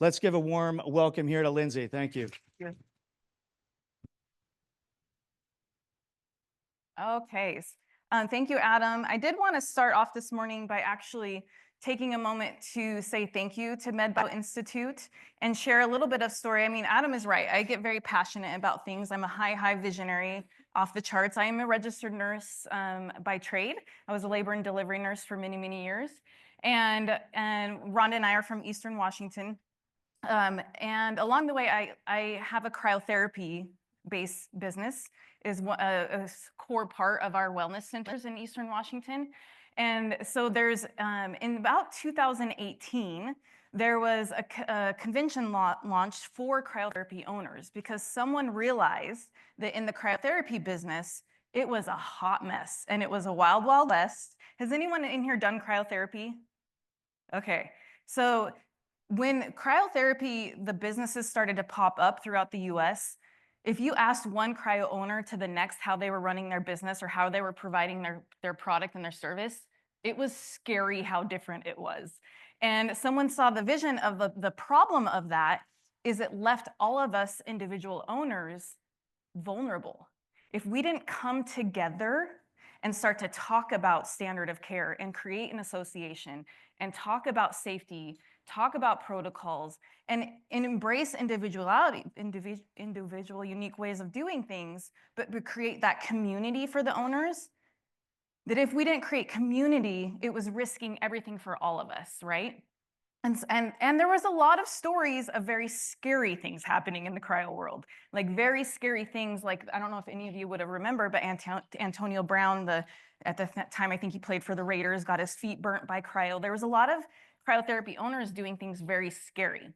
Let's give a warm welcome here to Lindsay. Thank you. Okay. Thank you, Adam. I did want to start off this morning by actually taking a moment to say thank you to MedBio Institute and share a little bit of story. I mean, Adam is right. I get very passionate about things. I'm a high visionary, off the charts. I am a registered nurse by trade. I was a labor and delivery nurse for many years. And Rhonda and I are from Eastern Washington. And along the way, I have a cryotherapy-based business, is a core part of our wellness centers in Eastern Washington. And so there's, in about 2018, there was a convention launched for cryotherapy owners because someone realized that in the cryotherapy business, it was a hot mess and it was a wild west. Has anyone in here done cryotherapy? Okay, so when cryotherapy, the businesses started to pop up throughout the US, if you asked one cryo owner to the next how they were running their business or how they were providing their product and their service, it was scary how different it was. And someone saw the vision of the problem of that is it left all of us individual owners vulnerable. If we didn't come together and start to talk about standard of care and create an association and talk about safety, talk about protocols, and embrace individuality, individual unique ways of doing things, but create that community for the owners, that if we didn't create community, it was risking everything for all of us, right? And there was a lot of stories of very scary things happening in the cryo world, like very scary things. Like, I don't know if any of you would have remembered, but Antonio Brown, at the time I think he played for the Raiders, got his feet burnt by cryo. There was a lot of cryotherapy owners doing things very scary.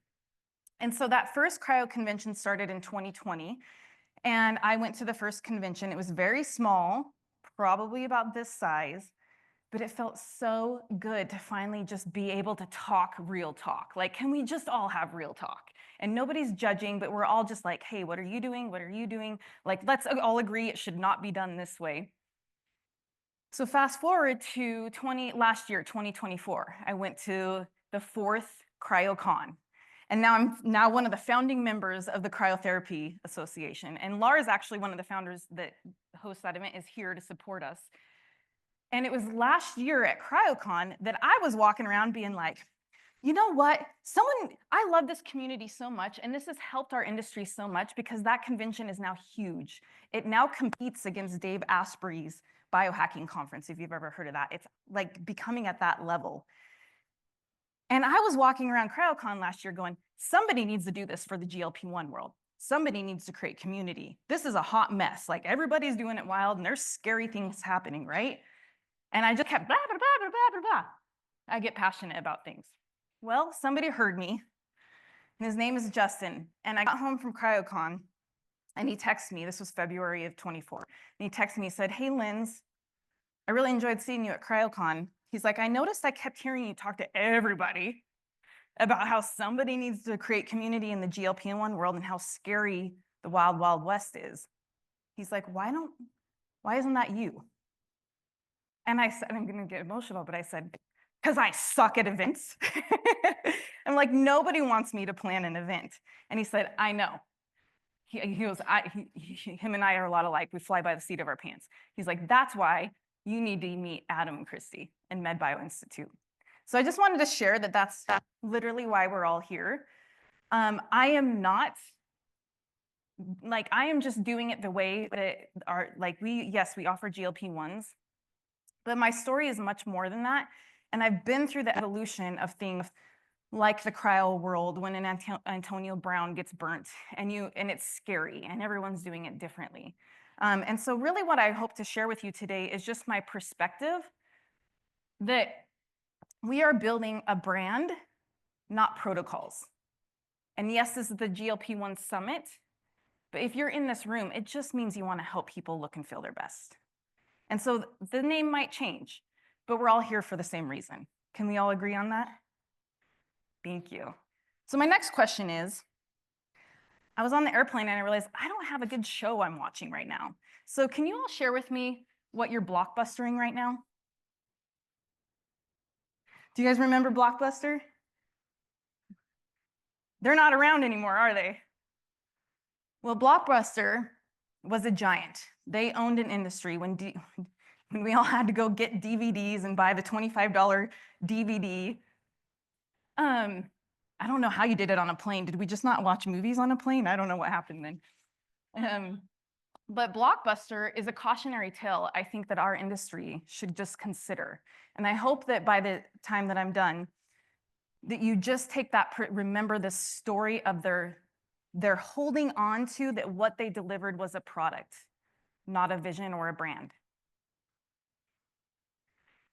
And so that first cryo convention started in 2020, and I went to the first convention. It was very small, probably about this size. But it felt so good to finally just be able to talk real talk. Like, can we just all have real talk? And nobody's judging, but we're all just like, hey, what are you doing? What are you doing? Like, let's all agree it should not be done this way. So fast forward to last year, 2024, I went to the 4th CryoCon. And now I'm one of the founding members of the Cryotherapy Association. And Laura is actually one of the founders that hosts that event, is here to support us. And it was last year at CryoCon that I was walking around being like, you know what? I love this community so much, and this has helped our industry so much because that convention is now huge. It now competes against Dave Asprey's biohacking conference, if you've ever heard of that. It's like becoming at that level. And I was walking around CryoCon last year going, somebody needs to do this for the GLP-1 world. Somebody needs to create community. This is a hot mess. Like, everybody's doing it wild, and there's scary things happening, right? And I just kept blah, blah, blah, blah, blah, blah, blah. I get passionate about things. Well, somebody heard me, and his name is Justin. And I got home from CryoCon, and he texted me. This was February of 24. And he texted me, he said, hey, Linz, I really enjoyed seeing you at CryoCon. He's like, I noticed I kept hearing you talk to everybody about how somebody needs to create community in the GLP-1 world and how scary the wild west is. He's like, why isn't that you? And I said, I'm going to get emotional, but I said, because I suck at events. I'm like, nobody wants me to plan an event. And he said, I know. He goes, him and I are a lot alike. We fly by the seat of our pants. He's like, that's why you need to meet Adam and Christy in MedBio Institute. So I just wanted to share that that's literally why we're all here. I am not, like, I am just doing it the way that we offer GLP-1s. But my story is much more than that. And I've been through the evolution of things like the cryo world when an Antonio Brown gets burnt and it's scary and everyone's doing it differently. And so really what I hope to share with you today is just my perspective that we are building a brand, not protocols. And yes, this is the GLP-1 Summit, but if you're in this room, it just means you want to help people look and feel their best. And so the name might change, but we're all here for the same reason. Can we all agree on that? Thank you. So my next question is, I was on the airplane and I realized I don't have a good show I'm watching right now. So can you all share with me what you're blockbustering right now? Do you guys remember Blockbuster? They're not around anymore, are they? Well, Blockbuster was a giant. They owned an industry when we all had to go get DVDs and buy the $25 DVD. I don't know how you did it on a plane. Did we just not watch movies on a plane? I don't know what happened then. But Blockbuster is a cautionary tale I think that our industry should just consider. And I hope that by the time that I'm done, that you just take that, remember the story of they're holding on to that what they delivered was a product, not a vision or a brand.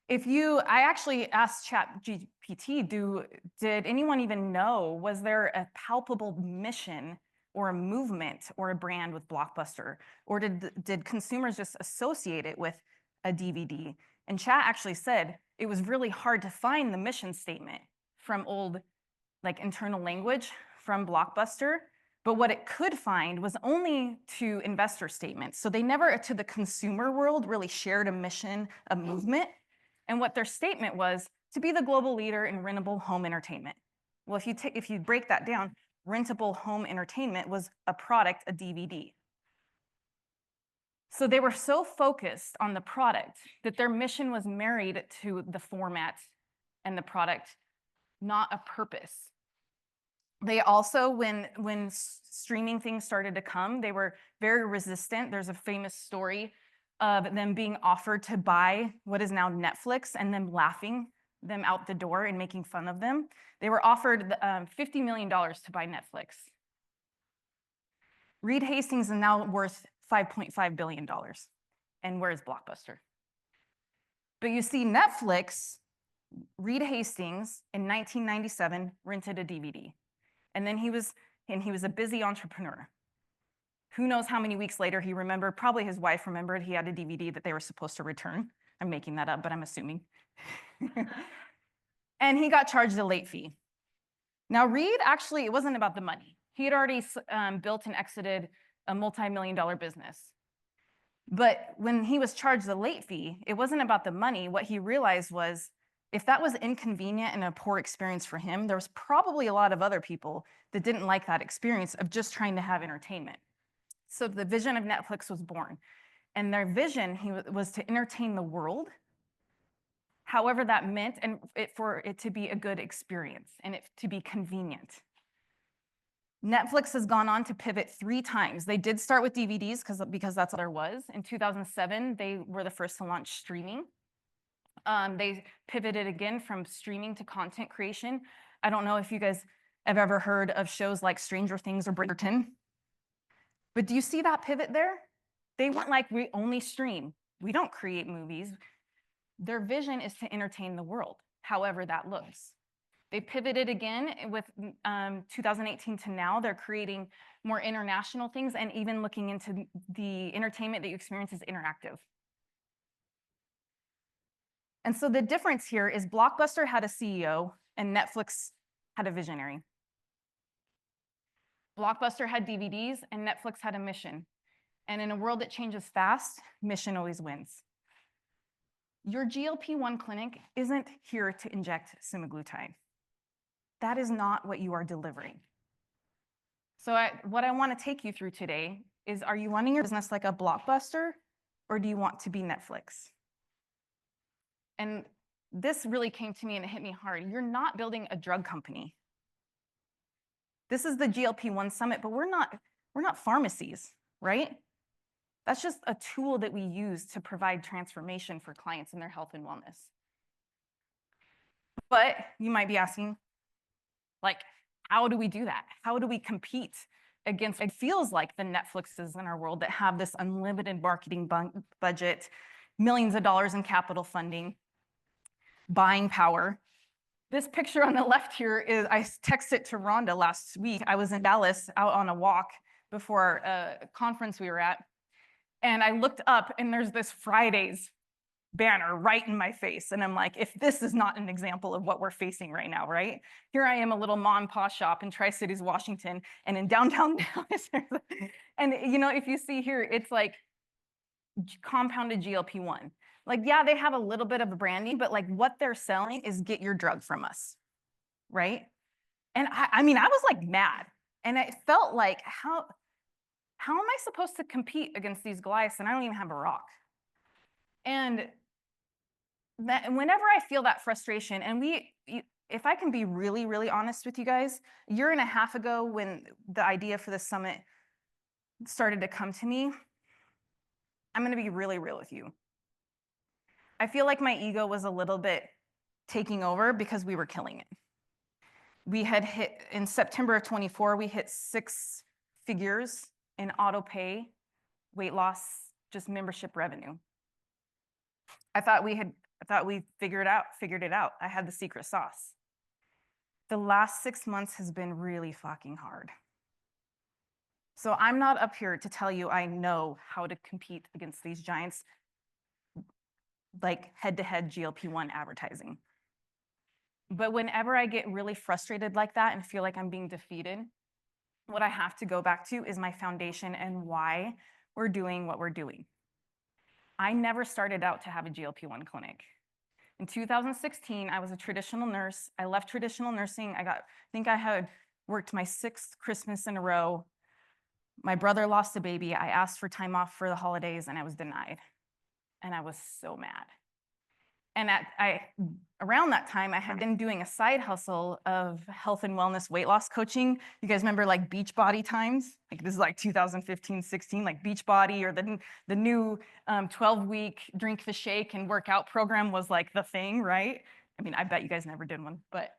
I actually asked ChatGPT, did anyone even know, was there a palpable mission or a movement or a brand with Blockbuster? Or did consumers just associate it with a DVD? And Chat actually said it was really hard to find the mission statement from old, like, internal language from Blockbuster. But what it could find was only to investor statements. So they never, to the consumer world, really shared a mission, a movement. And what their statement was to be the global leader in rentable home entertainment. Well, if you break that down, rentable home entertainment was a product, a DVD. So they were so focused on the product that their mission was married to the format and the product, not a purpose. They also, when streaming things started to come, they were very resistant. There's a famous story of them being offered to buy what is now Netflix and them laughing them out the door and making fun of them. They were offered $50 million to buy Netflix. Reed Hastings is now worth $5.5 billion. And where's Blockbuster? But you see, Netflix, Reed Hastings in 1997 rented a DVD. And then he was a busy entrepreneur. Who knows how many weeks later he remembered, probably his wife remembered he had a DVD that they were supposed to return. I'm making that up, but I'm assuming. And he got charged a late fee. Now, Reed, actually, it wasn't about the money. He had already built and exited a multi-million-dollar business. But when he was charged the late fee, it wasn't about the money. What he realized was, if that was inconvenient and a poor experience for him, there was probably a lot of other people that didn't like that experience of just trying to have entertainment. So the vision of Netflix was born. And their vision was to entertain the world, however that meant, and for it to be a good experience and it to be convenient. Netflix has gone on to pivot 3 times. They did start with DVDs because that's all there was. In 2007, they were the first to launch streaming. They pivoted again from streaming to content creation. I don't know if you guys have ever heard of shows like Stranger Things or Bridgerton, but do you see that pivot there? They weren't like, we only stream. We don't create movies. Their vision is to entertain the world, however that looks. They pivoted again with 2018 to now. They're creating more international things and even looking into the entertainment that you experience as interactive. And so the difference here is Blockbuster had a CEO and Netflix had a visionary. Blockbuster had DVDs and Netflix had a mission. And in a world that changes fast, mission always wins. Your GLP-1 clinic isn't here to inject semaglutide. That is not what you are delivering. So what I want to take you through today is, are you running your business like a Blockbuster, or do you want to be Netflix? And this really came to me and it hit me hard. You're not building a drug company. This is the GLP-1 summit, but we're not pharmacies, right? That's just a tool that we use to provide transformation for clients in their health and wellness. But you might be asking, like, how do we do that? How do we compete against, it feels like, the Netflixes in our world that have this unlimited marketing budget, millions of dollars in capital funding, buying power. This picture on the left here is, I texted to Rhonda last week. I was in Dallas out on a walk before a conference we were at. And I looked up and there's this Fridays banner right in my face. And I'm like, if this is not an example of what we're facing right now, right? Here I am, a little mom and pop shop in Tri-Cities, Washington, and in downtown Dallas. And you know, if you see here, it's like compounded GLP-1. Like, yeah, they have a little bit of a branding, but like what they're selling is get your drug from us, right? And I mean, I was like mad. And it felt like, how am I supposed to compete against these Goliaths and I don't even have a rock? And whenever I feel that frustration, and if I can be really, really honest with you guys, a year and a half ago when the idea for the summit started to come to me, I'm going to be really real with you. I feel like my ego was a little bit taking over because we were killing it. We had hit, in September of 24, we hit 6 figures in auto pay, weight loss, just membership revenue. I thought we figured it out. I had the secret sauce. The last 6 months has been really fucking hard. So I'm not up here to tell you I know how to compete against these giants, like head-to-head GLP-1 advertising. But whenever I get really frustrated like that and feel like I'm being defeated, what I have to go back to is my foundation and why we're doing what we're doing. I never started out to have a GLP-1 clinic. In 2016, I was a traditional nurse. I left traditional nursing. I think I had worked my 6th Christmas in a row. My brother lost a baby. I asked for time off for the holidays and I was denied. And I was so mad. And around that time, I had been doing a side hustle of health and wellness weight loss coaching. You guys remember like Beachbody times? Like this is like 2015, 16, like Beachbody, or the new 12-week drink the shake and workout program was like the thing, right? I mean, I bet you guys never did one, but.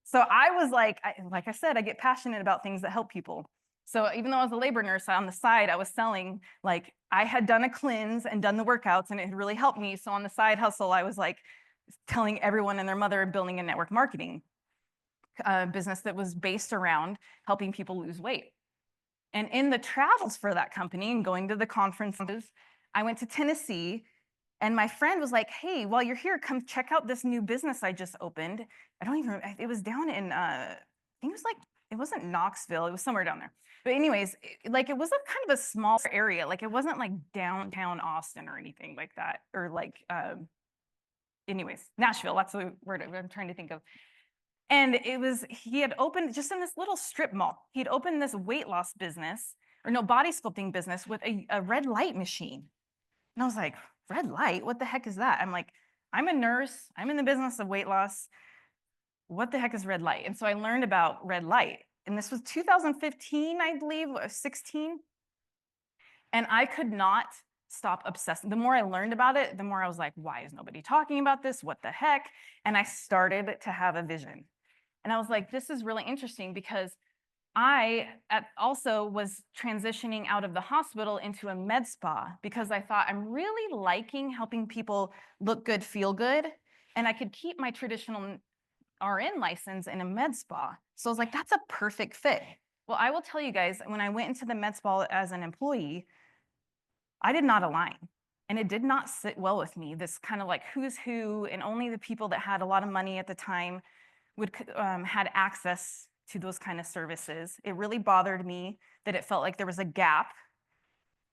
So I was like I said, I get passionate about things that help people. So even though I was a labor nurse, on the side, I was selling, like I had done a cleanse and done the workouts and it had really helped me. So on the side hustle, I was like telling everyone and their mother building a network marketing business that was based around helping people lose weight. And in the travels for that company and going to the conferences, I went to Tennessee and my friend was like, hey, while you're here, come check out this new business I just opened. I don't even remember, it was down in, I think it was like, it wasn't Knoxville, it was somewhere down there. But anyways, like it was a kind of a small area. Like it wasn't like downtown Austin or anything like that. Or like, anyways, Nashville, that's the word I'm trying to think of. And he had opened just in this little strip mall, he'd opened this weight loss business, or no, body sculpting business with a red light machine. And I was like, red light? What the heck is that? I'm like, I'm a nurse. I'm in the business of weight loss. What the heck is red light? And so I learned about red light. And this was 2015, I believe, or 16. And I could not stop obsessing. The more I learned about it, the more I was like, why is nobody talking about this? What the heck? And I started to have a vision. And I was like, this is really interesting because I also was transitioning out of the hospital into a med spa because I thought I'm really liking helping people look good, feel good, and I could keep my traditional RN license in a med spa. So I was like, that's a perfect fit. Well, I will tell you guys, when I went into the med spa as an employee, I did not align. And it did not sit well with me, this kind of like who's who, and only the people that had a lot of money at the time had access to those kind of services. It really bothered me that it felt like there was a gap.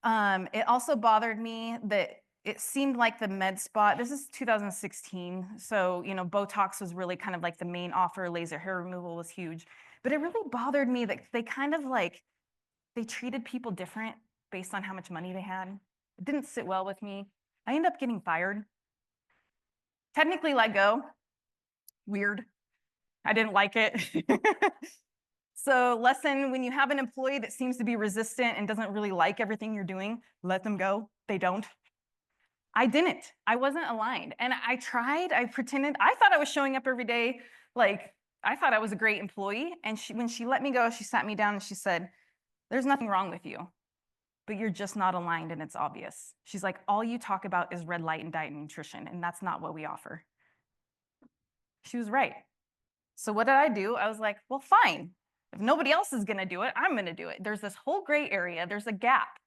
It also bothered me that it seemed like the med spa, this is 2016, so Botox was really kind of like the main offer, laser hair removal was huge, but it really bothered me that they kind of like, they treated people different based on how much money they had. It didn't sit well with me. I ended up getting fired. Technically let go. Weird. I didn't like it. So lesson, when you have an employee that seems to be resistant and doesn't really like everything you're doing, let them go. They don't. I didn't. I wasn't aligned. And I tried, I pretended, I thought I was showing up every day. Like, I thought I was a great employee. And when she let me go, she sat me down and she said, there's nothing wrong with you, but you're just not aligned and it's obvious. She's like, all you talk about is red light and diet and nutrition, and that's not what we offer. She was right. So what did I do? I was like, well, fine. If nobody else is gonna do it, I'm gonna do it. There's this whole gray area. There's a gap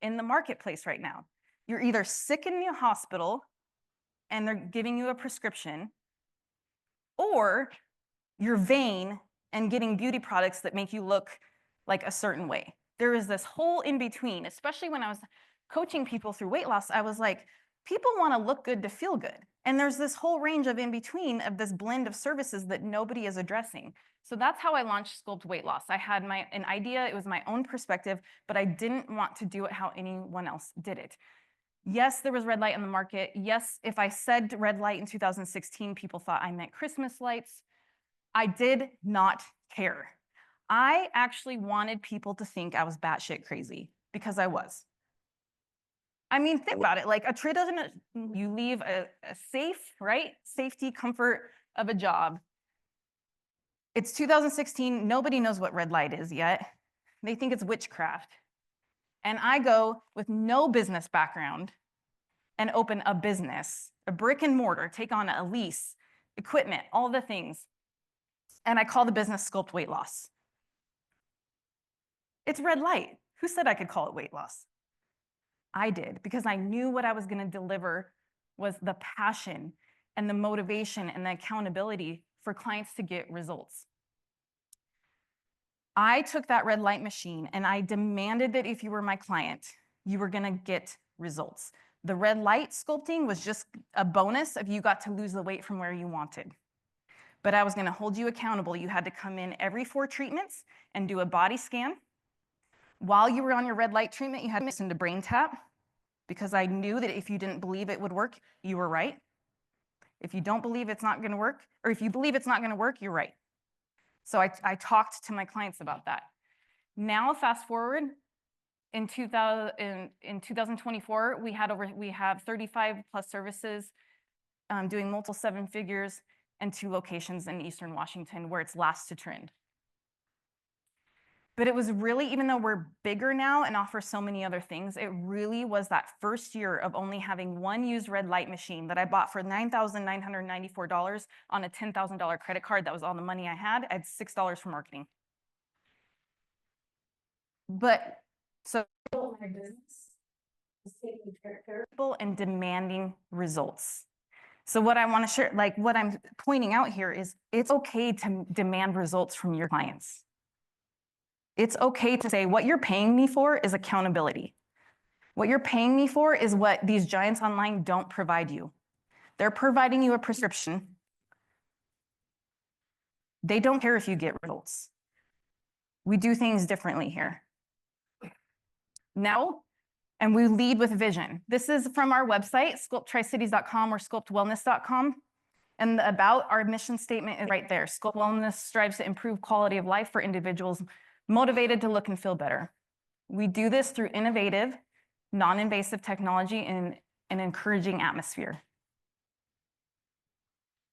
in the marketplace right now. You're either sick in the hospital and they're giving you a prescription, or you're vain and getting beauty products that make you look like a certain way. There is this whole in between, especially when I was coaching people through weight loss. I was like, People want to look good to feel good. And there's this whole range of in between of this blend of services that nobody is addressing. So that's how I launched Sculpt Weight Loss. I had an idea, it was my own perspective, but I didn't want to do it how anyone else did it. Yes, there was red light on the market. Yes, if I said red light in 2016, people thought I meant Christmas lights. I did not care. I actually wanted people to think I was batshit crazy because I was. I mean, think about it, like a trade doesn't, you leave a safe, right? Safety, comfort of a job. It's 2016, nobody knows what red light is yet. They think it's witchcraft. And I go with no business background and open a business, a brick and mortar, take on a lease, equipment, all the things. And I call the business Sculpt Weight Loss. It's red light. Who said I could call it weight loss? I did, because I knew what I was going to deliver was the passion and the motivation and the accountability for clients to get results. I took that red light machine and I demanded that if you were my client, you were going to get results. The red light sculpting was just a bonus if you got to lose the weight from where you wanted. But I was going to hold you accountable. You had to come in every 4 treatments and do a body scan. While you were on your red light treatment, you had to listen to brain tap, because I knew that if you didn't believe it would work, you were right. If you don't believe it's not going to work, or if you believe it's not going to work, you're right. So I talked to my clients about that. Now, fast forward, in 2024, we have 35 plus services, doing multiple 7 figures, and 2 locations in Eastern Washington where it's last to trend. But it was really, even though we're bigger now and offer so many other things, it really was that first year of only having 1 used red light machine that I bought for $9,994 on a $10,000 credit card. That was all the money I had. I had $6 for marketing. But so my business is taking care of people and demanding results. So what I want to share, like what I'm pointing out here, is it's okay to demand results from your clients. It's okay to say, what you're paying me for is accountability. What you're paying me for is what these giants online don't provide you. They're providing you a prescription. They don't care if you get results. We do things differently here. Now, and we lead with vision. This is from our website, sculpttricities.com or sculptwellness.com. And about our mission statement is right there. Sculpt Wellness strives to improve quality of life for individuals motivated to look and feel better. We do this through innovative, non-invasive technology and an encouraging atmosphere.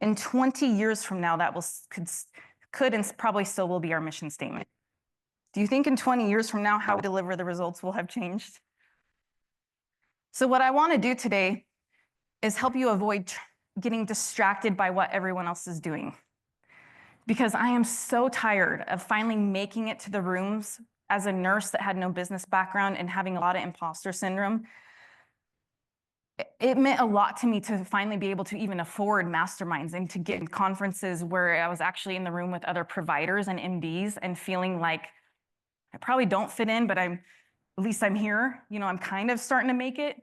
In 20 years from now, that could and probably still will be our mission statement. Do you think in 20 years from now, how we deliver the results will have changed? So what I want to do today is help you avoid getting distracted by what everyone else is doing. Because I am so tired of finally making it to the rooms as a nurse that had no business background and having a lot of imposter syndrome. It meant a lot to me to finally be able to even afford masterminds and to get in conferences where I was actually in the room with other providers and MDs and feeling like I probably don't fit in, but at least I'm here. You know, I'm kind of starting to make it.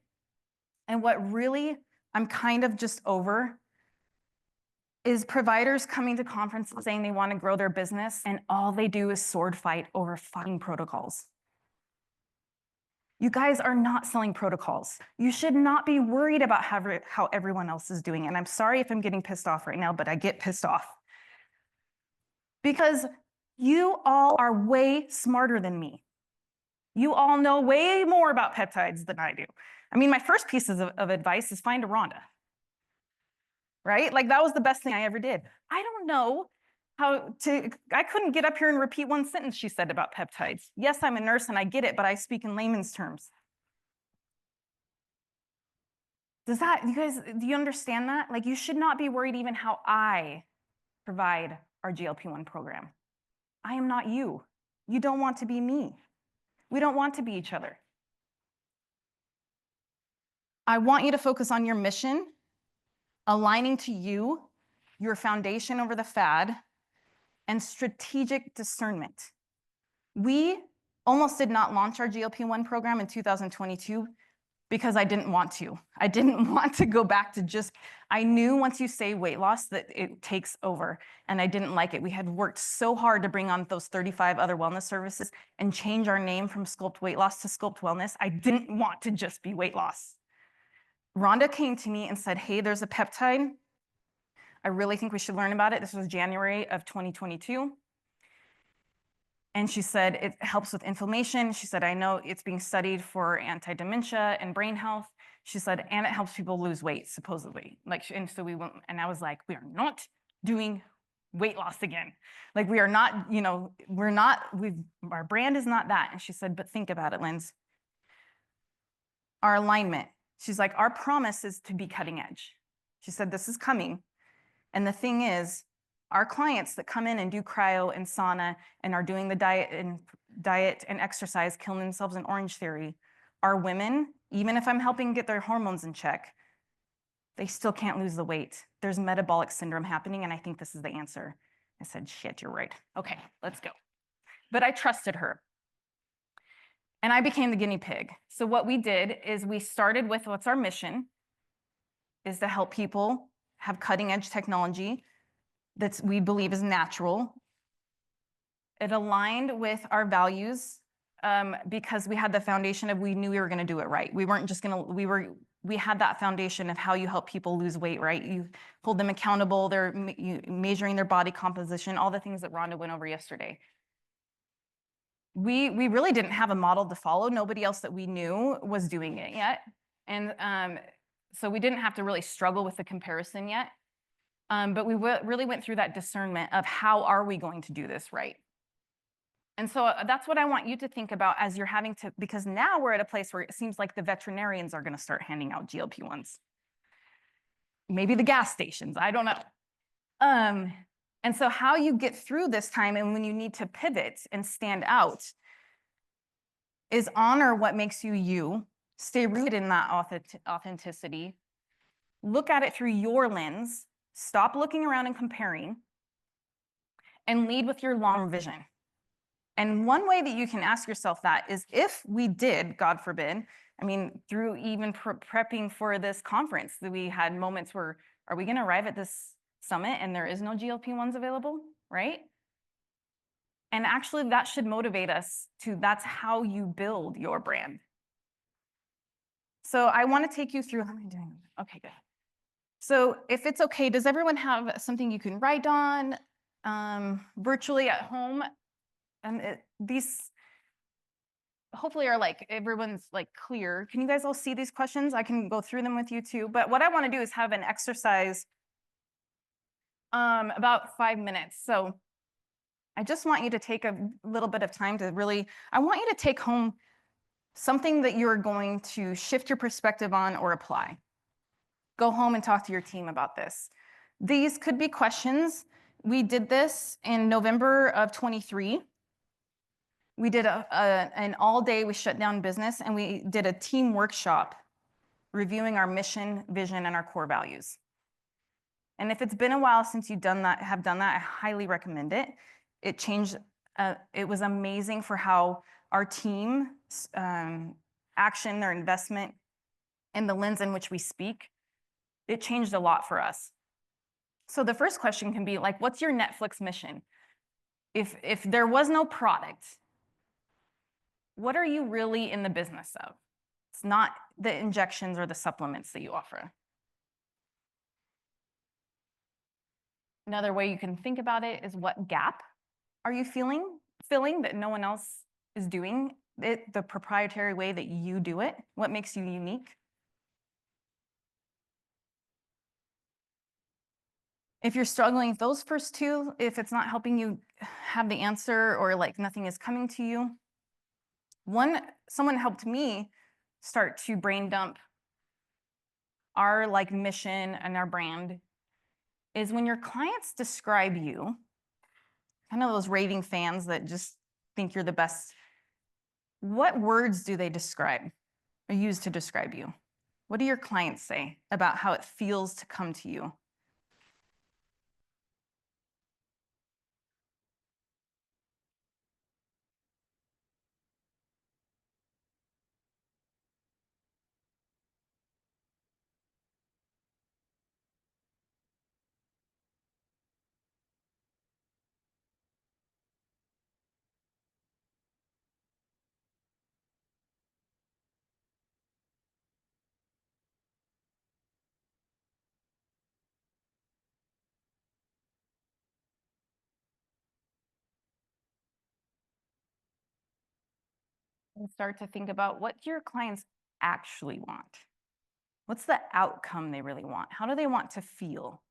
And what really I'm kind of just over is providers coming to conferences saying they want to grow their business, and all they do is sword fight over fucking protocols. You guys are not selling protocols. You should not be worried about how everyone else is doing. And I'm sorry if I'm getting pissed off right now, but I get pissed off. Because you all are way smarter than me. You all know way more about peptides than I do. I mean, my first piece of advice is find a Rhonda. Right? Like that was the best thing I ever did. I don't know I couldn't get up here and repeat 1 sentence she said about peptides. Yes, I'm a nurse and I get it, but I speak in layman's terms. You guys, do you understand that? Like you should not be worried even how I provide our GLP-1 program. I am not you. You don't want to be me. We don't want to be each other. I want you to focus on your mission, aligning to you, your foundation over the fad, and strategic discernment. We almost did not launch our GLP-1 program in 2022 because I didn't want to. I didn't want to go back to just, I knew once you say weight loss that it takes over, and I didn't like it. We had worked so hard to bring on those 35 other wellness services and change our name from Sculpt Weight Loss to Sculpt Wellness. I didn't want to just be weight loss. Rhonda came to me and said, hey, there's a peptide. I really think we should learn about it. This was January of 2022. And she said, it helps with inflammation. She said, I know it's being studied for anti-dementia and brain health. She said, and it helps people lose weight, supposedly. And so we went, and I was like, we are not doing weight loss again. Like, we are not, our brand is not that. And she said, but think about it, Linz. Our alignment. She's like, our promise is to be cutting edge. She said, this is coming. And the thing is, our clients that come in and do cryo and sauna and are doing the diet and exercise, killing themselves in Orange Theory, are women. Even if I'm helping get their hormones in check, they still can't lose the weight. There's metabolic syndrome happening, and I think this is the answer. I said, shit, you're right. Okay, let's go. But I trusted her. And I became the guinea pig. So what we did is we started with what's our mission, is to help people have cutting edge technology that we believe is natural. It aligned with our values because we had the foundation of, we knew we were going to do it right. We weren't just going to, we had that foundation of how you help people lose weight, right? You hold them accountable, they're measuring their body composition, all the things that Rhonda went over yesterday. We really didn't have a model to follow. Nobody else that we knew was doing it yet. And so we didn't have to really struggle with the comparison yet. But we really went through that discernment of how are we going to do this right? And so that's what I want you to think about as you're having to, because now we're at a place where it seems like the veterinarians are going to start handing out GLP-1s. Maybe the gas stations, I don't know. And so how you get through this time and when you need to pivot and stand out is honor what makes you you, stay rooted in that authenticity, look at it through your lens, stop looking around and comparing, and lead with your long vision. And one way that you can ask yourself that is, if we did, God forbid, I mean, through even prepping for this conference, that we had moments where, are we going to arrive at this summit and there is no GLP-1s available, right? And actually that should motivate us to, that's how you build your brand. So I want to take you through, how am I doing? Okay, good. So if it's okay, does everyone have something you can write on virtually at home? And these hopefully are like, everyone's like clear. Can you guys all see these questions? I can go through them with you too. But what I want to do is have an exercise about 5 minutes. So I just want you to take a little bit of time to really, I want you to take home something that you're going to shift your perspective on or apply. Go home and talk to your team about this. These could be questions. We did this in November of 23. We did an all day, we shut down business, and we did a team workshop reviewing our mission, vision, and our core values. And if it's been a while since you've done that, I highly recommend it. It changed, it was amazing for how our team action, their investment, and the lens in which we speak, it changed a lot for us. So the first question can be like, what's your Netflix mission? If there was no product, what are you really in the business of? It's not the injections or the supplements that you offer. Another way you can think about it is, what gap are you filling that no one else is doing it the proprietary way that you do it? What makes you unique? If you're struggling with those first two, if it's not helping you have the answer or like nothing is coming to you, someone helped me start to brain dump our like mission and our brand, is when your clients describe you, kind of those raving fans that just think you're the best, what words do they describe or use to describe you? What do your clients say about how it feels to come to you? and start to think about what do your clients actually want? What's the outcome they really want? How do they want to feel?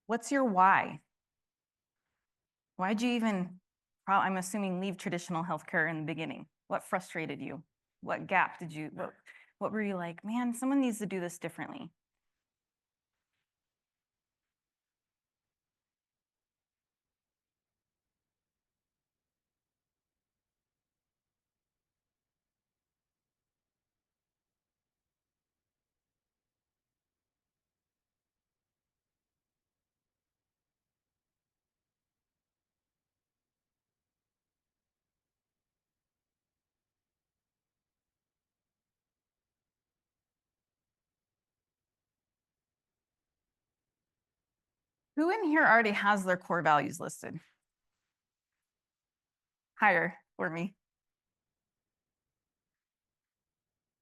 What's your why? Why'd you even, I'm assuming, leave traditional healthcare in the beginning? What frustrated you? What gap did you, what were you like, man, someone needs to do this differently? Who in here already has their core values listed? Higher for me.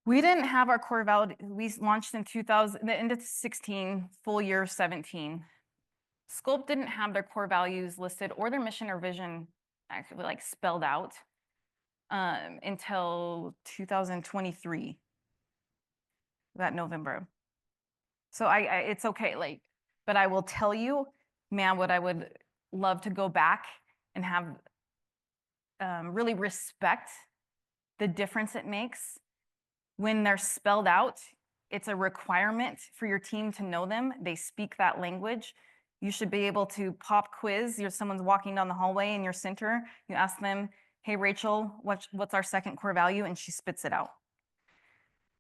We didn't have our core value. We launched in 2000, the end of 16, full year 17. Sculpt didn't have their core values listed or their mission or vision actually like spelled out until 2023, that November. So it's okay, like, but I will tell you, man, what I would love to go back and have really respect the difference it makes when they're spelled out. It's a requirement for your team to know them. They speak that language. You should be able to pop quiz. Someone's walking down the hallway in your center. You ask them, hey, Rachel, what's our second core value? And she spits it out.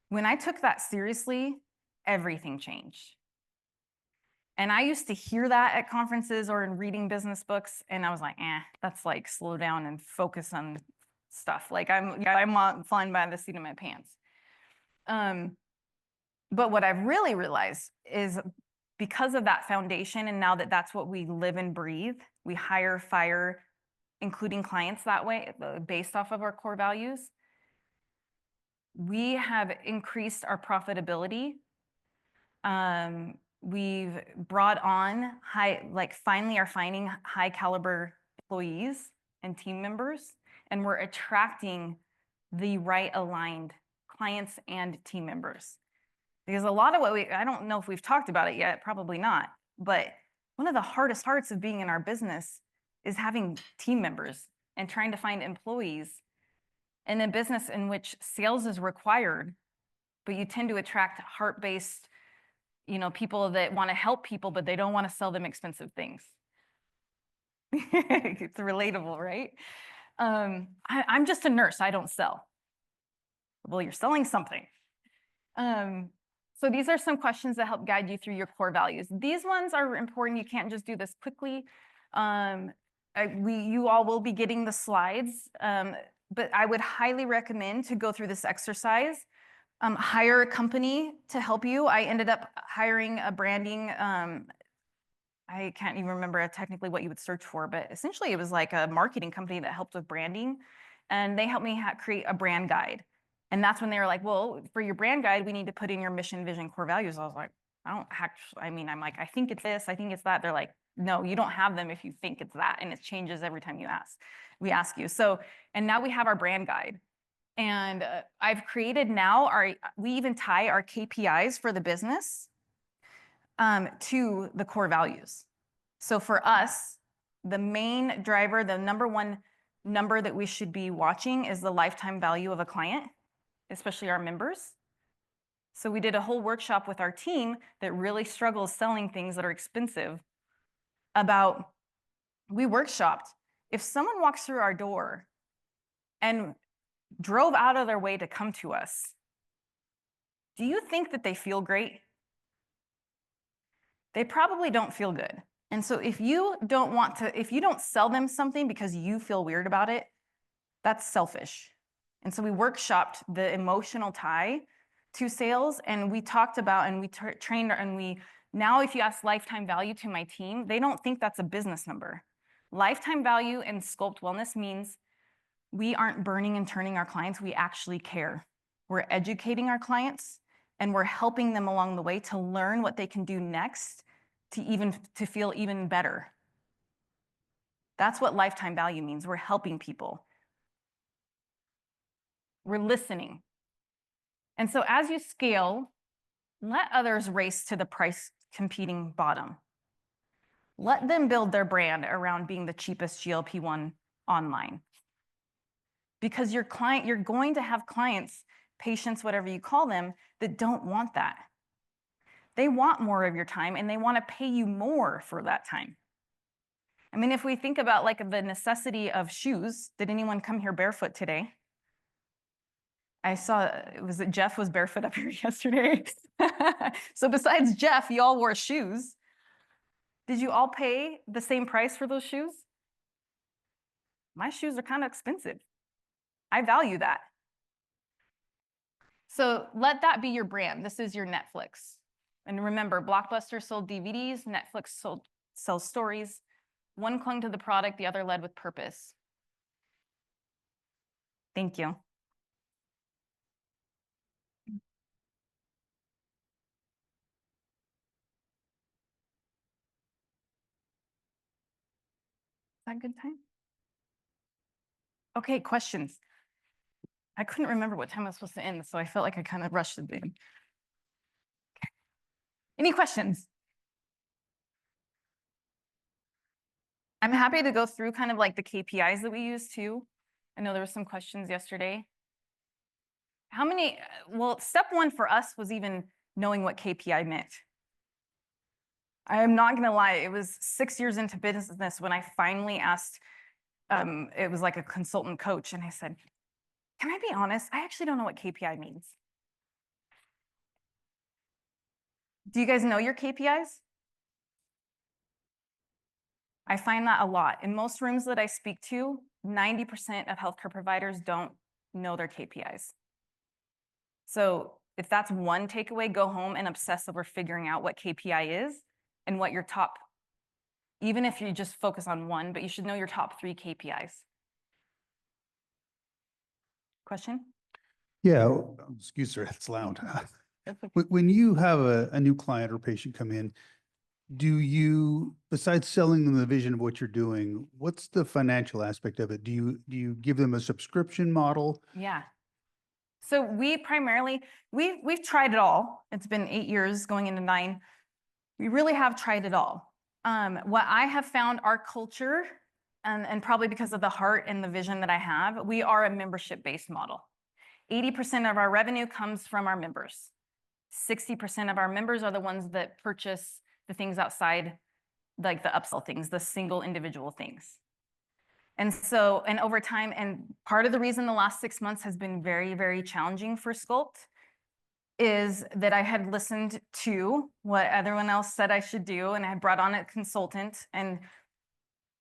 When I took that seriously, everything changed. And I used to hear that at conferences or in reading business books. And I was like, that's like slow down and focus on stuff. Like I'm flying by the seat of my pants. But what I've really realized is because of that foundation, and now that that's what we live and breathe, we hire, fire, including clients that way, based off of our core values. We have increased our profitability. We've brought on finally are finding high caliber employees and team members, and we're attracting the right aligned clients and team members. Because a lot of I don't know if we've talked about it yet, probably not, but one of the hardest parts of being in our business is having team members and trying to find employees in a business in which sales is required, but you tend to attract heart-based, people that want to help people, but they don't want to sell them expensive things. It's relatable, right? I'm just a nurse, I don't sell. Well, you're selling something. So these are some questions that help guide you through your core values. These ones are important. You can't just do this quickly. You all will be getting the slides, but I would highly recommend to go through this exercise. Hire a company to help you. I ended up hiring a branding, I can't even remember technically what you would search for, but essentially it was like a marketing company that helped with branding. And they helped me create a brand guide. And that's when they were like, well, for your brand guide, we need to put in your mission, vision, core values. I was like, I'm like, I think it's this, I think it's that. They're like, no, you don't have them if you think it's that. And it changes every time we ask you. So, and now we have our brand guide. And I've created now we even tie our KPIs for the business to the core values. So for us, the main driver, the number one number that we should be watching is the lifetime value of a client, especially our members. So we did a whole workshop with our team that really struggles selling things that are expensive we workshopped. If someone walks through our door and drove out of their way to come to us, do you think that they feel great? They probably don't feel good. And so if you don't sell them something because you feel weird about it, that's selfish. And so we workshopped the emotional tie to sales, and we talked about, and we trained, and now if you ask lifetime value to my team, they don't think that's a business number. Lifetime value in Sculpt Wellness means we aren't burning and turning our clients, we actually care. We're educating our clients, and we're helping them along the way to learn what they can do next to feel even better. That's what lifetime value means. We're helping people. We're listening. And so as you scale, let others race to the price competing bottom. Let them build their brand around being the cheapest GLP-1 online. Because you're going to have clients, patients, whatever you call them, that don't want that. They want more of your time, and they want to pay you more for that time. I mean, if we think about like the necessity of shoes, did anyone come here barefoot today? I saw, Jeff was barefoot up here yesterday. So besides Jeff, you all wore shoes. Did you all pay the same price for those shoes? My shoes are kind of expensive. I value that. So let that be your brand. This is your Netflix. And remember, Blockbuster sold DVDs, Netflix sells stories. One clung to the product, the other led with purpose. Thank you. Is that a good time? Okay, questions. I couldn't remember what time I was supposed to end, so I felt like I kind of rushed a bit. Okay. Any questions? I'm happy to go through kind of like the KPIs that we use too. I know there were some questions yesterday. Well, step one for us was even knowing what KPI meant. I am not gonna lie, it was 6 years into business when I finally asked, it was like a consultant coach, and I said, can I be honest? I actually don't know what KPI means. Do you guys know your KPIs? I find that a lot. In most rooms that I speak to, 90% of healthcare providers don't know their KPIs. So if that's one takeaway, go home and obsess over figuring out what KPI is and what your top, even if you just focus on one, but you should know your top 3 KPIs. Question? Yeah, excuse me, it's loud. When you have a new client or patient come in, do you, besides selling them the vision of what you're doing, what's the financial aspect of it? Do you give them a subscription model? Yeah. So we primarily, we've tried it all. It's been 8 years going into 9. We really have tried it all. What I have found, our culture, and probably because of the heart and the vision that I have, we are a membership-based model. 80% of our revenue comes from our members. 60% of our members are the ones that purchase the things outside, like the upsell things, the single individual things. And so, and over time, and part of the reason the last 6 months has been very, very challenging for Sculpt is that I had listened to what everyone else said I should do, and I had brought on a consultant, and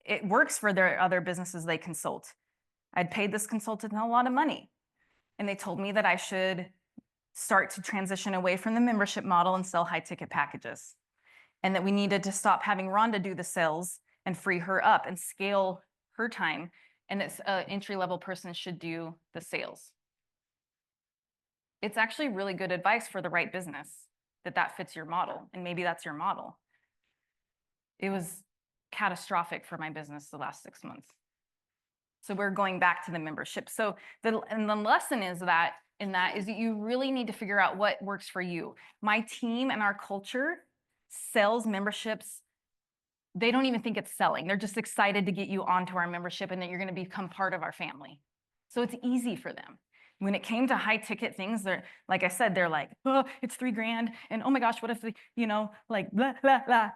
it works for their other businesses they consult. I'd paid this consultant a lot of money, and they told me that I should start to transition away from the membership model and sell high ticket packages, and that we needed to stop having Rhonda do the sales and free her up and scale her time, and that an entry-level person should do the sales. It's actually really good advice for the right business that fits your model, and maybe that's your model. It was catastrophic for my business the last 6 months. So we're going back to the membership. So the lesson is that you really need to figure out what works for you. My team and our culture sells memberships. They don't even think it's selling. They're just excited to get you onto our membership and that you're going to become part of our family. So it's easy for them. When it came to high ticket things, they're, like I said, they're like, oh, it's $3,000. And oh my gosh, what if they, like blah, blah, blah.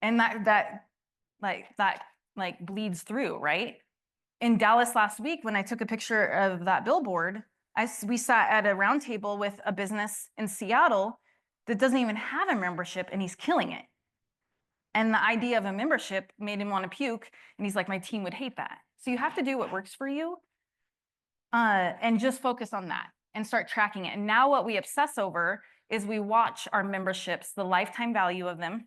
And that bleeds through, right? In Dallas last week, when I took a picture of that billboard, we sat at a round table with a business in Seattle that doesn't even have a membership, and he's killing it. And the idea of a membership made him want to puke, and he's like, my team would hate that. So you have to do what works for you. and just focus on that and start tracking it. And now what we obsess over is we watch our memberships, the lifetime value of them.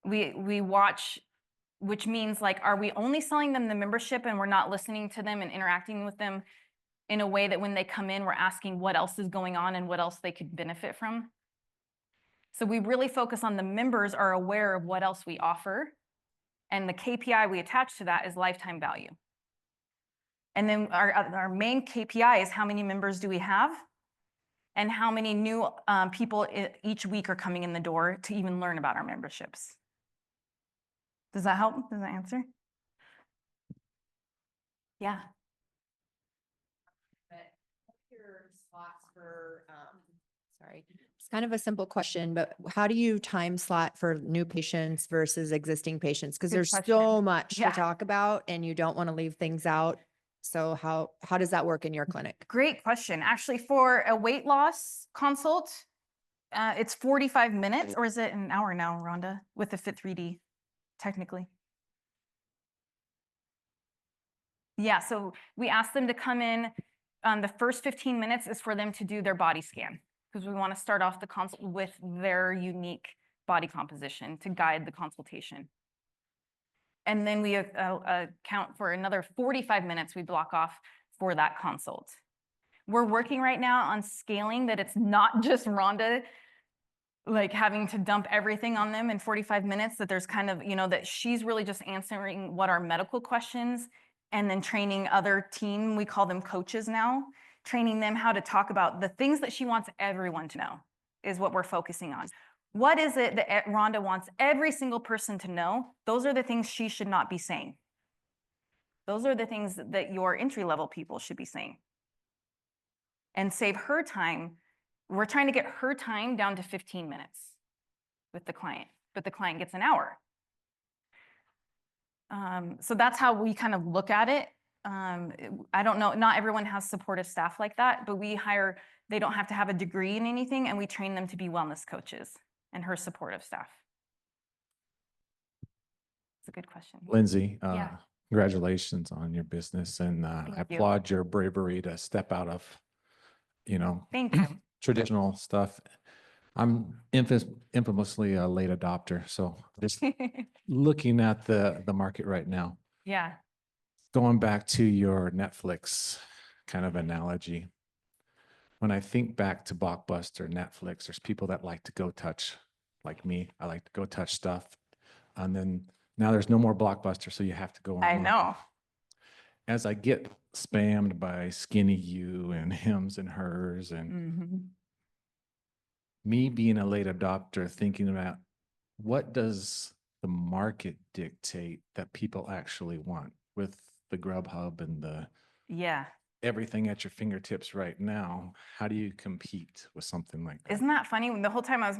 We watch, which means like, are we only selling them the membership and we're not listening to them and interacting with them in a way that when they come in, we're asking what else is going on and what else they could benefit from? So we really focus on the members are aware of what else we offer. And the KPI we attach to that is lifetime value. And then our main KPI is how many members do we have and how many new people each week are coming in the door to even learn about our memberships. Does that help? Does that answer? Yeah. But what's your slots for, sorry, it's kind of a simple question, but how do you time slot for new patients versus existing patients? Because Good there's question. so much Yeah. to talk about and you don't want to leave things out. So how does that work in your clinic? Great question. Actually, for a weight loss consult, it's 45 minutes, or is it an hour now, Rhonda, with the Fit 3D, technically? Yeah, so we ask them to come in. The first 15 minutes is for them to do their body scan, because we want to start off the consult with their unique body composition to guide the consultation. And then we account for another 45 minutes we block off for that consult. We're working right now on scaling that it's not just Rhonda like having to dump everything on them in 45 minutes, that there's kind of, you know, that she's really just answering what are medical questions and then training other team, we call them coaches now, training them how to talk about the things that she wants everyone to know is what we're focusing on. What is it that Rhonda wants every single person to know? Those are the things she should not be saying. Those are the things that your entry-level people should be saying. And save her time. We're trying to get her time down to 15 minutes with the client, but the client gets an hour. So that's how we kind of look at it. I don't know, not everyone has supportive staff like that, but we hire, they don't have to have a degree in anything, and we train them to be wellness coaches and her supportive staff. It's a good question. Lindsay, Yeah. congratulations on your business, and I Thank you. applaud your bravery to step out of, Thank you. traditional stuff. I'm infamously a late adopter, so just looking at the market right now, Yeah. going back to your Netflix kind of analogy. When I think back to Blockbuster, Netflix, there's people that like to go touch, like me. I like to go touch stuff, and then now there's no more Blockbuster, so you have to go I online. know. As I get spammed by skinny you and hims and hers, and Mhm. me being a late adopter, thinking about what does the market dictate that people actually want with the Grubhub and the Yeah. everything at your fingertips right now. How do you compete with something like that? Isn't that funny? The whole time I was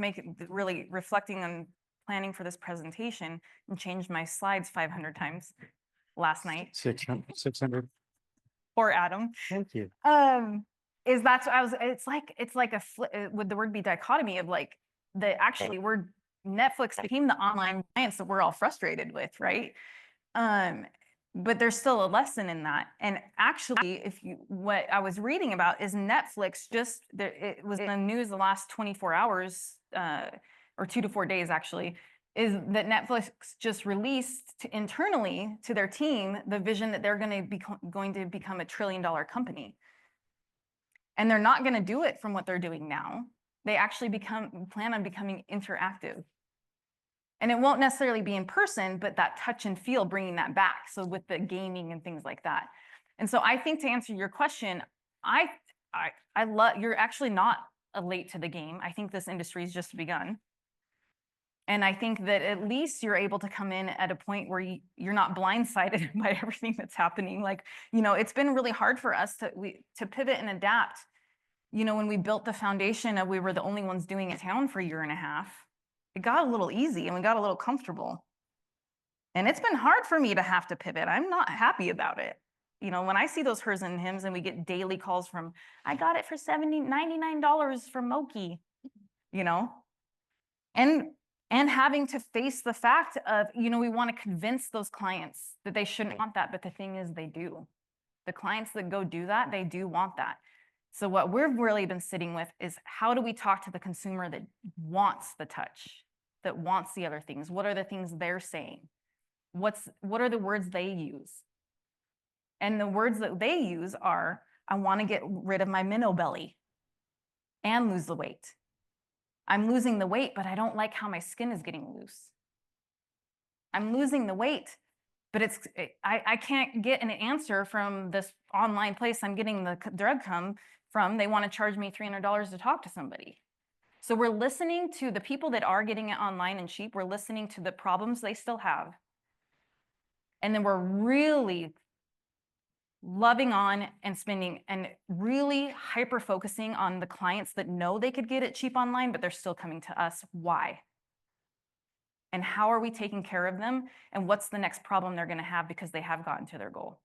really reflecting on planning for this presentation and changed my slides 500 times last night. 600. Poor Adam. Thank you. Is that's what I was, it's like a, would the word be dichotomy of like, the actually we're, Netflix became the online giants that we're all frustrated with, right? But there's still a lesson in that. And actually, what I was reading about is Netflix it was in the news the last 24 hours, or 2 to 4 days actually, is that Netflix just released internally to their team the vision that they're going to become a $1 trillion company. And they're not going to do it from what they're doing now. They actually plan on becoming interactive. And it won't necessarily be in person, but that touch and feel, bringing that back. So with the gaming and things like that. And so I think to answer your question, I love, you're actually not late to the game. I think this industry has just begun. And I think that at least you're able to come in at a point where you're not blindsided by everything that's happening. Like, it's been really hard for us to pivot and adapt. When we built the foundation of we were the only ones doing it in town for a year and a half, it got a little easy and we got a little comfortable. And it's been hard for me to have to pivot. I'm not happy about it. When I see those hers and hims and we get daily calls from, I got it for $99 from Moki, and having to face the fact of, we want to convince those clients that they shouldn't want that, but the thing is they do. The clients that go do that, they do want that. So what we've really been sitting with is how do we talk to the consumer that wants the touch, that wants the other things? What are the things they're saying? What are the words they use? And the words that they use are, I want to get rid of my minnow belly and lose the weight. I'm losing the weight, but I don't like how my skin is getting loose. I'm losing the weight, but I can't get an answer from this online place I'm getting the drug from. They want to charge me $300 to talk to somebody. So we're listening to the people that are getting it online and cheap. We're listening to the problems they still have. And then we're really loving on and spending and really hyper focusing on the clients that know they could get it cheap online, but they're still coming to us. Why? And how are we taking care of them? And what's the next problem they're going to have because they have gotten to their goal?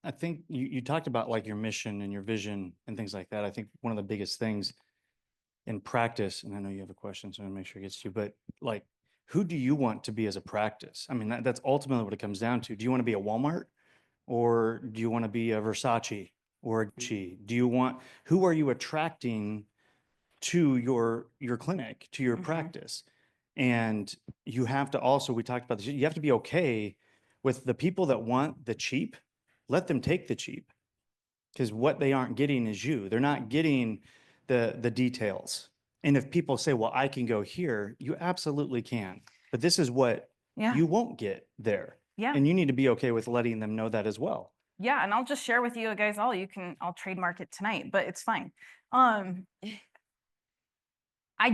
I think you talked about like your mission and your vision and things like that. I think one of the biggest things in practice, and I know you have a question, so I'm gonna make sure it gets to you, but like, who do you want to be as a practice? I mean, that's ultimately what it comes down to. Do you want to be a Walmart, or do you want to be a Versace or a Gucci? Who are you attracting to your clinic, to your practice? And you have to also, we talked about this, you have to be okay with the people that want the cheap. Let them take the cheap, because what they aren't getting is you. They're not getting the details. And if people say, well, I can go here, you absolutely can. But this is what you won't get there. Yeah. And you need to be okay with letting them know that as well. Yeah. And I'll just share with you guys all, I'll trademark it tonight, but it's fine. I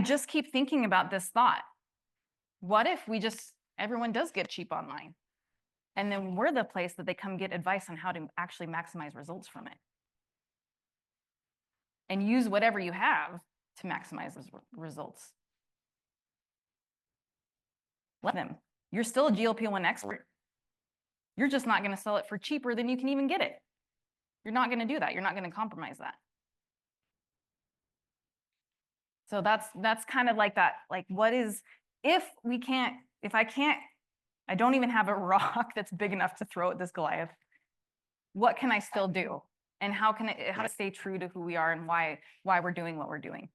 just keep thinking about this thought. What if everyone does get cheap online? And then we're the place that they come get advice on how to actually maximize results from it. And use whatever you have to maximize those results. Let them. You're still a GLP-1 expert. You're just not going to sell it for cheaper than you can even get it. You're not going to do that. You're not going to compromise that. So that's kind of like that. Like, if I don't even have a rock that's big enough to throw at this Goliath, what can I still do? And how to stay true to who we are and why we're doing what we're doing?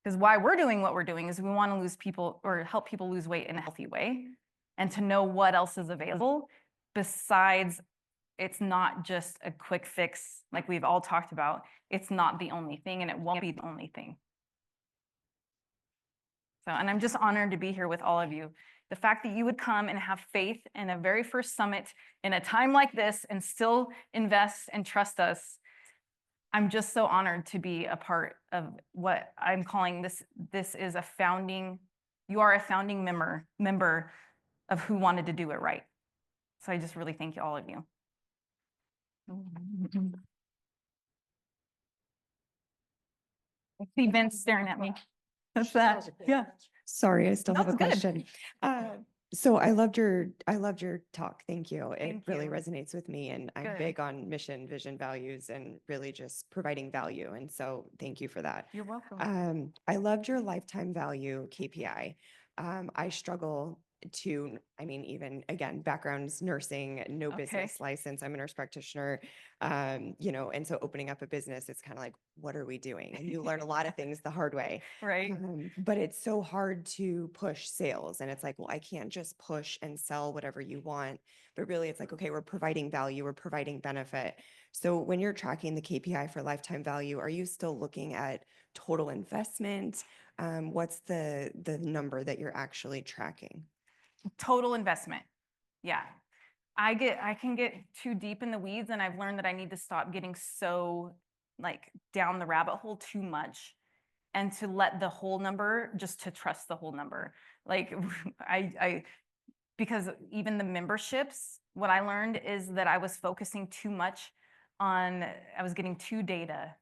Because why we're doing what we're doing is we want to lose people or help people lose weight in a healthy way, and to know what else is available besides it's not just a quick fix like we've all talked about. It's not the only thing, and it won't be the only thing. So, and I'm just honored to be here with all of you. The fact that you would come and have faith in a very first summit in a time like this and still invest and trust us. I'm just so honored to be a part of what I'm calling this. This is you are a founding member of who wanted to do it right. So I just really thank all of you. I see Vince staring at me. That's that. Yeah. Sorry, I still No, have a it's good. question. So I loved your talk. Thank you. It Thank really you. resonates with me, and I'm Good. big on mission, vision, values, and really just providing value. And so thank you for that. You're welcome. I loved your lifetime value KPI. I struggle to, even again, backgrounds, nursing, no Okay. business license. I'm a nurse practitioner, and so opening up a business, it's kind of like, what are we doing? And you learn a lot of things the hard way. Right. But it's so hard to push sales. And it's like, well, I can't just push and sell whatever you want. But really, it's like, okay, we're providing value, we're providing benefit. So when you're tracking the KPI for lifetime value, are you still looking at total investment? What's the number that you're actually tracking? Total investment. Yeah. I can get too deep in the weeds, and I've learned that I need to stop getting so like down the rabbit hole too much, and to let the whole number, just to trust the whole number. Like because even the memberships, what I learned is that I was focusing too much I was getting too data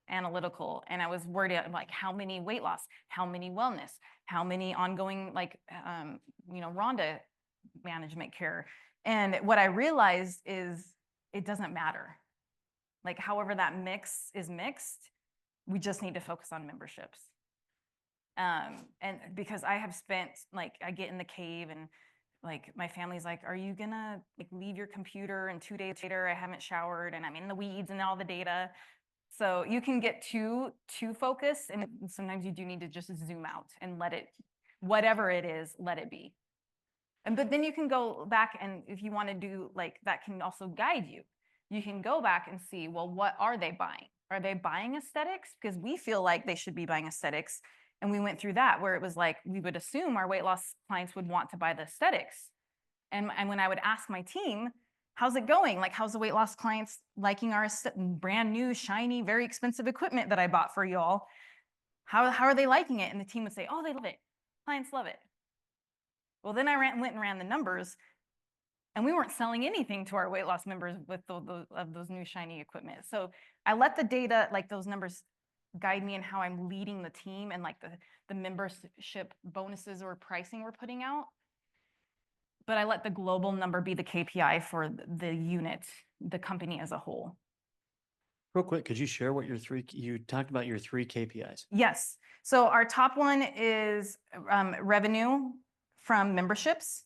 analytical, and I was worried about like how many weight loss, how many wellness, how many ongoing Rhonda management care. And what I realized is it doesn't matter. Like however that mix is mixed, we just need to focus on memberships. And because I have spent, I get in the cave and like my family's like, are you gonna like leave your computer and 2 days later I haven't showered and I'm in the weeds and all the data. So you can get too focused, and sometimes you do need to just zoom out and let it, whatever it is, let it be. But then you can go back, and if you want to do like that can also guide you. You can go back and see, well, what are they buying? Are they buying aesthetics? Because we feel like they should be buying aesthetics. And we went through that where it was like, we would assume our weight loss clients would want to buy the aesthetics. And when I would ask my team, how's it going? Like, how's the weight loss clients liking our brand new, shiny, very expensive equipment that I bought for y'all? How are they liking it? And the team would say, oh, they love it. Clients love it. Well, then I went and ran the numbers, and we weren't selling anything to our weight loss members with those new shiny equipment. So I let the data, like those numbers, guide me in how I'm leading the team and like the membership bonuses or pricing we're putting out. But I let the global number be the KPI for the unit, the company as a whole. Real quick, could you share what you talked about your 3 KPIs? Yes. So our top one is revenue from memberships,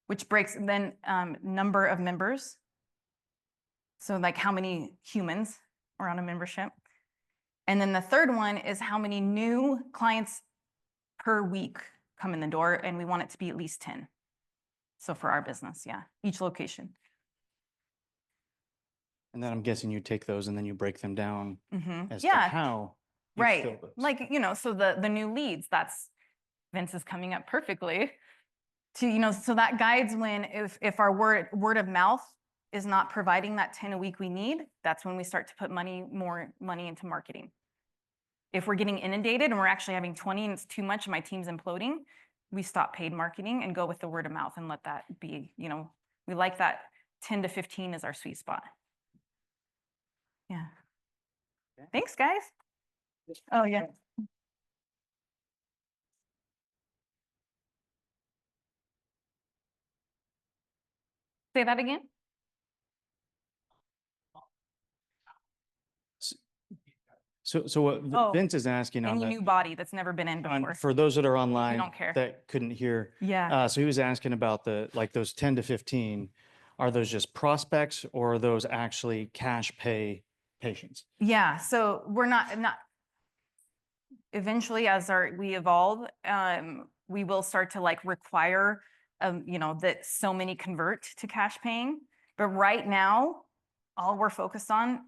which breaks then number of members. So like how many humans are on a membership. And then the third one is how many new clients per week come in the door, and we want it to be at least 10. So for our business, yeah, each location. And then I'm guessing you take those and then you break them down as to Yeah, how you right. fill those. Like, so the new leads, that's Vince is coming up perfectly to, so that guides when if our word of mouth is not providing that 10 a week we need, that's when we start to put more money into marketing. If we're getting inundated and we're actually having 20 and it's too much and my team's imploding, we stop paid marketing and go with the word of mouth and let that be, we like that 10 to 15 is our sweet spot. Yeah. Okay. Thanks, guys. Oh, yeah. Say that again. So what Oh, Vince is asking on Any that, new body that's never been in before. for those that are online don't care. that couldn't hear, Yeah. so he was asking about those 10 to 15, are those just prospects or are those actually cash pay patients? Yeah. So we're not eventually as we evolve, we will start to like require, that so many convert to cash paying. But right now, all we're focused on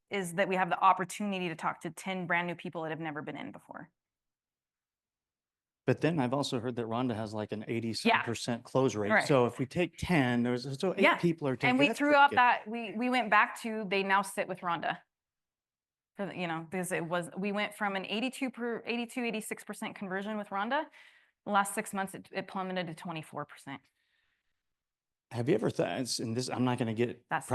is that we have the opportunity to talk to 10 brand new people that have never been in before. But then I've also heard that Rhonda has like an 80% close rate. Right. So if we take 10, so 8 people are taking. And we that's threw pretty out good. that we went back to, they now sit with Rhonda. For because we went from an 86% conversion with Rhonda. The last 6 months, it plummeted to 24%. Have you ever thought, and this, I'm not going to get, That's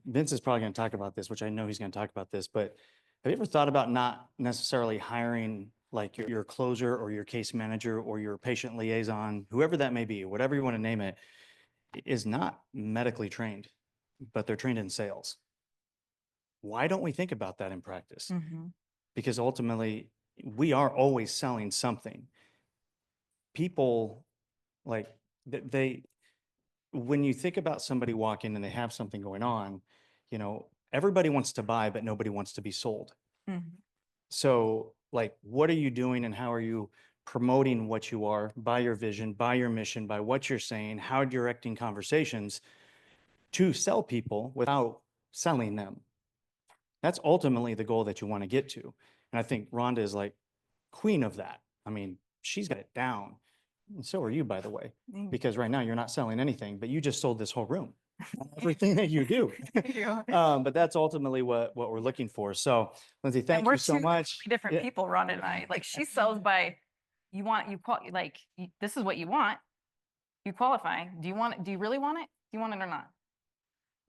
Vince is probably going to talk about this, which I know he's going to talk about this, but have you ever thought about not necessarily hiring like your closer or your case manager or your patient liaison, whoever that may be, whatever you want to name it, is not medically trained, but they're trained in sales? Why don't we think about that in practice? Because ultimately, we are always selling something. People, like, when you think about somebody walking and they have something going on, everybody wants to buy, but nobody wants to be sold. So, like, what are you doing and how are you promoting what you are by your vision, by your mission, by what you're saying, how directing conversations to sell people without selling them? That's ultimately the goal that you want to get to. And I think Rhonda is like queen of that. I mean, she's got it down. And so are you, by the way, because right now you're not selling anything, but you just sold this whole room, everything that you do. But that's ultimately what we're looking for. So Lindsay, thank you so much. We're different people, Rhonda and I. Like, she sells by, this is what you want. You qualify. Do you really want it? Do you want it or not?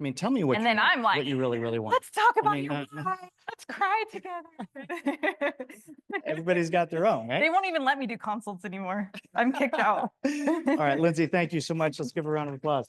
I mean, tell me what. And then I'm like, what you really want. Let's talk about mean, your why. Let's cry together. Everybody's got their own, right? They won't even let me do consults anymore. I'm kicked out. All right, Lindsay, thank you so much. Let's give her a round of applause.